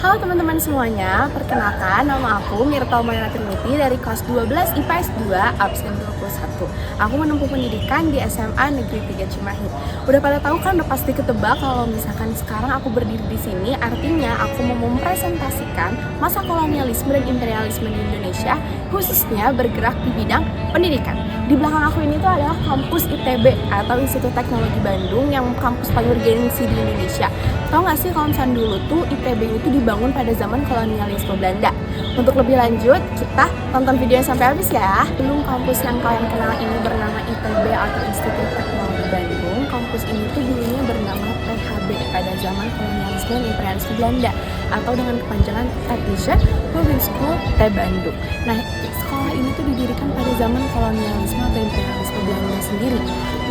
Halo teman-teman semuanya, perkenalkan nama aku Mirta Umayana Trinity dari kelas 12 IPS 2 absen 21. Aku menempuh pendidikan di SMA Negeri 3 Cimahi. Udah pada tahu kan, udah pasti ketebak kalau misalkan sekarang aku berdiri di sini, artinya aku mau mempresentasikan masa kolonialisme dan imperialisme di Indonesia, khususnya bergerak di bidang pendidikan. Di belakang aku ini tuh adalah kampus ITB atau Institut Teknologi Bandung, yang kampus paling bergengsi di Indonesia. Tahu nggak sih kalau misalnya dulu tuh ITB itu dibangun pada zaman kolonialisme Belanda. Untuk lebih lanjut, kita tonton videonya sampai habis ya. Belum kampus yang kalian kenal ini bernama ITB atau Institut Teknologi Bandung. Kampus ini tuh dulunya bernama PHB pada zaman kolonialisme dan imperialisme Belanda, atau dengan kepanjangan Technische Hogeschool T Bandung. Nah, sekolah ini tuh didirikan pada zaman kolonialisme atau imperialisme Belanda sendiri.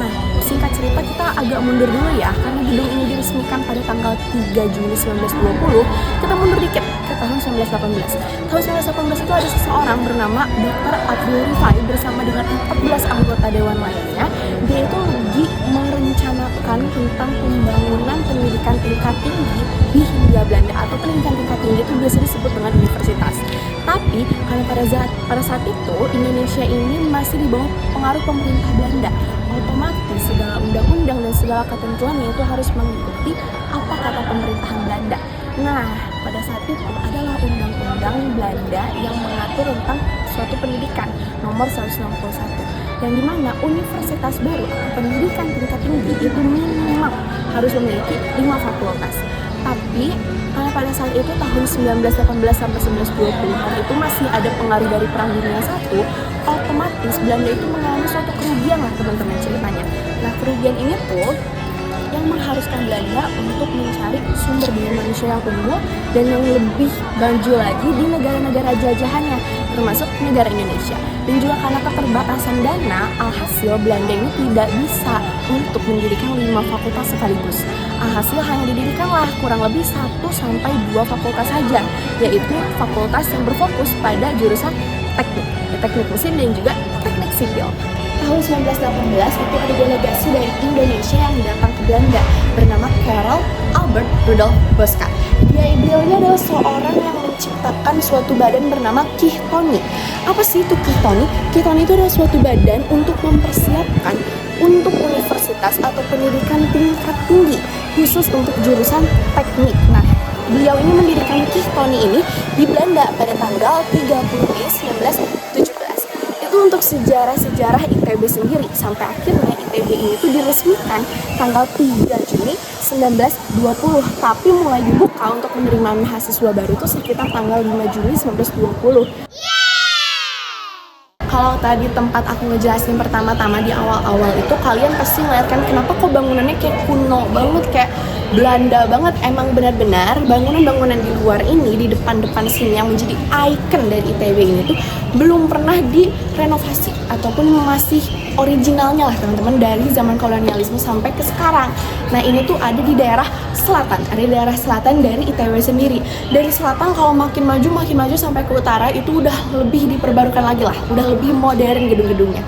Nah, singkat cerita kita agak mundur dulu ya, karena gedung ini diresmikan pada tanggal 3 Juni 1920. Kita mundur dikit ke tahun 1918. Tahun 1918 itu ada seseorang bernama Dr. Abdul Rifai bersama dengan 14 anggota dewan lainnya. Dia itu lagi merencanakan tentang pembangunan pendidikan tingkat tinggi di Hindia Belanda, atau pendidikan tingkat tinggi itu biasa disebut dengan universitas. Tapi karena pada saat itu Indonesia ini masih di bawah pengaruh pemerintah Belanda, otomatis segala undang-undang dan segala ketentuannya itu harus mengikuti apa kata pemerintahan Belanda. Nah, pada saat itu adalah undang-undang Belanda yang mengatur tentang suatu pendidikan nomor 161, yang dimana universitas baru pendidikan tingkat tinggi itu minimal harus memiliki 5 fakultas. Tapi karena pada saat itu tahun 1918 sampai 1920-an itu masih ada pengaruh dari Perang Dunia I, otomatis Belanda itu mengalami suatu kerugian lah teman-teman ceritanya. Nah, kerugian ini tuh yang mengharuskan Belanda untuk mencari sumber daya manusia yang unggul dan yang lebih maju lagi di negara-negara jajahannya, termasuk negara Indonesia. Dan juga karena keterbatasan dana, alhasil Belanda ini tidak bisa untuk mendirikan 5 fakultas sekaligus. Alhasil hanya didirikanlah kurang lebih 1-2 fakultas saja, yaitu fakultas yang berfokus pada jurusan teknik mesin dan juga teknik sipil. Tahun 1918 itu ada delegasi dari Indonesia yang datang ke Belanda bernama Karel Albert Rudolf Boska. Beliau ini adalah seorang yang menciptakan suatu badan bernama Kihtoni. Apa sih itu Kihtoni? Kihtoni itu adalah suatu badan untuk mempersiapkan untuk universitas atau pendidikan tingkat tinggi khusus untuk jurusan teknik. Nah, beliau ini mendirikan Kihtoni ini di Belanda pada tanggal 30 Mei 1917. Itu untuk sejarah-sejarah ITB sendiri, sampai akhirnya ITB ini tuh diresmikan tanggal 3 Juni 1920, tapi mulai dibuka untuk menerima mahasiswa baru itu sekitar tanggal 5 Juli 1920. Kalau tadi tempat aku ngejelasin pertama-tama di awal-awal itu, kalian pasti ngeliatkan kenapa kok bangunannya kayak kuno banget, kayak Belanda banget. Emang benar-benar bangunan-bangunan di luar ini, di depan-depan sini yang menjadi ikon dari ITB ini tuh belum pernah direnovasi ataupun masih originalnya lah teman-teman, dari zaman kolonialisme sampai ke sekarang. Nah, ini tuh ada di daerah selatan, dari ITB sendiri. Dari selatan kalau makin maju sampai ke utara itu udah lebih diperbarukan lagi lah, udah lebih modern gedung-gedungnya.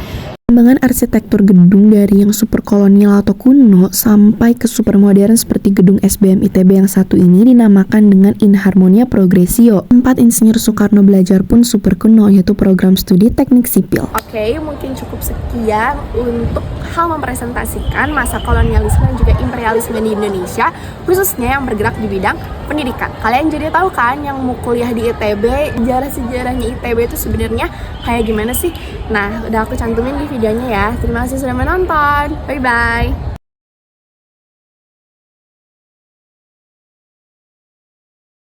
Pengembangan arsitektur gedung dari yang super kolonial atau kuno sampai ke super modern seperti gedung SBM ITB yang satu ini dinamakan dengan Inharmonia Progresio. Tempat Insinyur Soekarno belajar pun super kuno, yaitu program studi teknik sipil. Oke, mungkin cukup sekian untuk hal mempresentasikan masa kolonialisme dan juga imperialisme di Indonesia, khususnya yang bergerak di bidang pendidikan. Kalian jadi tahu kan yang mau kuliah di ITB, sejarah-sejarahnya ITB itu sebenarnya kayak gimana sih? Nah, udah aku cantumin di videonya ya. Terima kasih sudah menonton. Bye-bye.